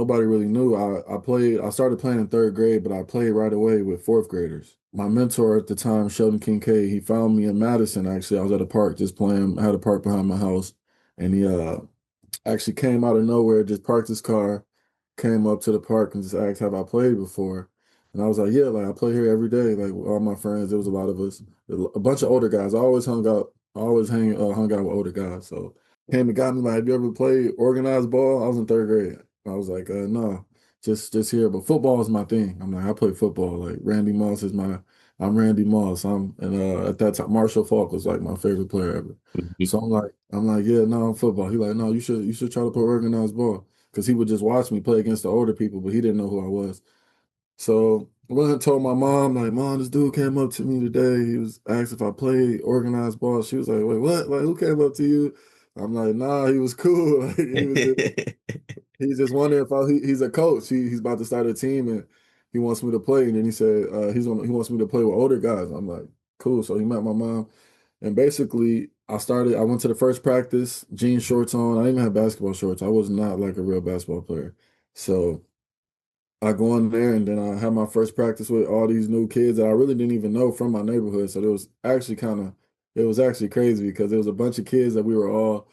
nobody really knew. I started playing in third grade, but I played right away with fourth graders. My mentor at the time, Sheldon Kincaid, he found me in Madison. Actually, I was at a park just playing. I had a park behind my house, and he actually came out of nowhere, just parked his car, came up to the park and just asked, "Have I played before?" And I was like, "Yeah, like I play here every day. Like with all my friends, there was a lot of us, a bunch of older guys. I always hung out with older guys. So came and got me like, "Have you ever played organized ball?" I was in third grade. I was like, "No, just here." But football is my thing. I'm like, I play football. Like Randy Moss is my. I'm Randy Moss. At that time Marshall Falk was like my favorite player ever. So I'm like, yeah, no, I'm football. He like, no, you should try to play organized ball because he would just watch me play against the older people, but he didn't know who I was. So I went and told my mom, like, Mom, this dude came up to me today. He was asked if I played organized ball. She was like, wait, what? Like, who came up to you? I'm like, nah, he was cool. Like, he's just wondering if he's a coach. He's about to start a team and he wants me to play. And then he said he wants me to play with older guys. I'm like, cool. So he met my mom. And basically, I went to the first practice, jeans shorts on. I didn't even have basketball shorts. I was not like a real basketball player. So I go in there and then I had my first practice with all these new kids that I really didn't even know from my neighborhood. So it was actually crazy because there was a bunch of kids that we all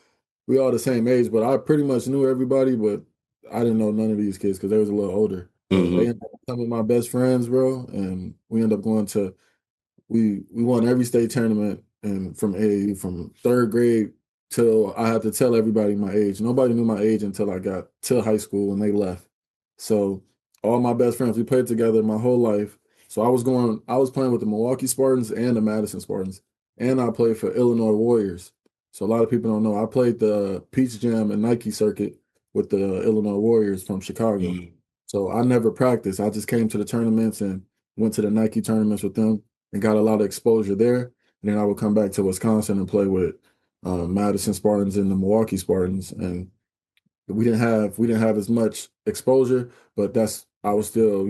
the same age, but I pretty much knew everybody, but I didn't know none of these kids because they was a little older. But they Hmm. ended up becoming my best friends, bro. And we ended up going to we won every state tournament and from third grade till I had to tell everybody my age. Nobody knew my age until I got to high school and they left. So all my best friends, we played together my whole life. So I was playing with the Milwaukee Spartans and the Madison Spartans, and I played for Illinois Warriors. So a lot of people don't know I played the Peach Jam and Nike circuit with the Illinois Warriors from Chicago. So I never practiced. I just came to the tournaments and went to the Nike tournaments with them and got a lot of exposure there. And then I would come back to Wisconsin and play with Madison Spartans and the Milwaukee Spartans, and we didn't have as much exposure, but that's I was still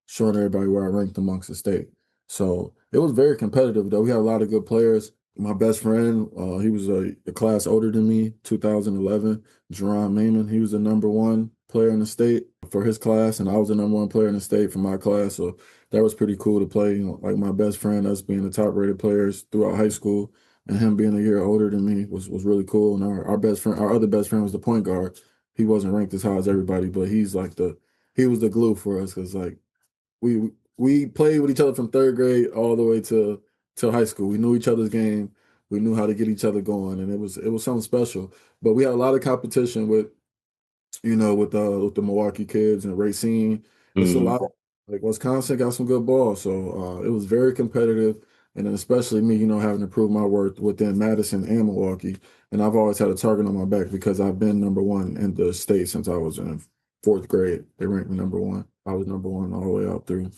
showing everybody where I ranked amongst the state. So it was very competitive though. We had a lot of good players. My best friend, he was a class older than me, 2011, Jerron Mayman. He was the number one player in the state for his class, and I was the number one player in the state for my class. So that was pretty cool to play. Like my best friend, us being the top rated players throughout high school, and him being a year older than me was really cool. And our other best friend was the point guard. He wasn't ranked as high as everybody, but he was the glue for us because like we played with each other from third grade all the way to till high school. We knew each other's game. We knew how to get each other going, and it was something special. But we had a lot of competition with the Milwaukee kids and Racine. It's a Hmm. lot. Like Wisconsin got some good ball, so it was very competitive. And then especially me, having to prove my worth within Madison and Milwaukee. And I've always had a target on my back because I've been number one in the state since I was in fourth grade. They ranked me number one. I was number one all the way out through.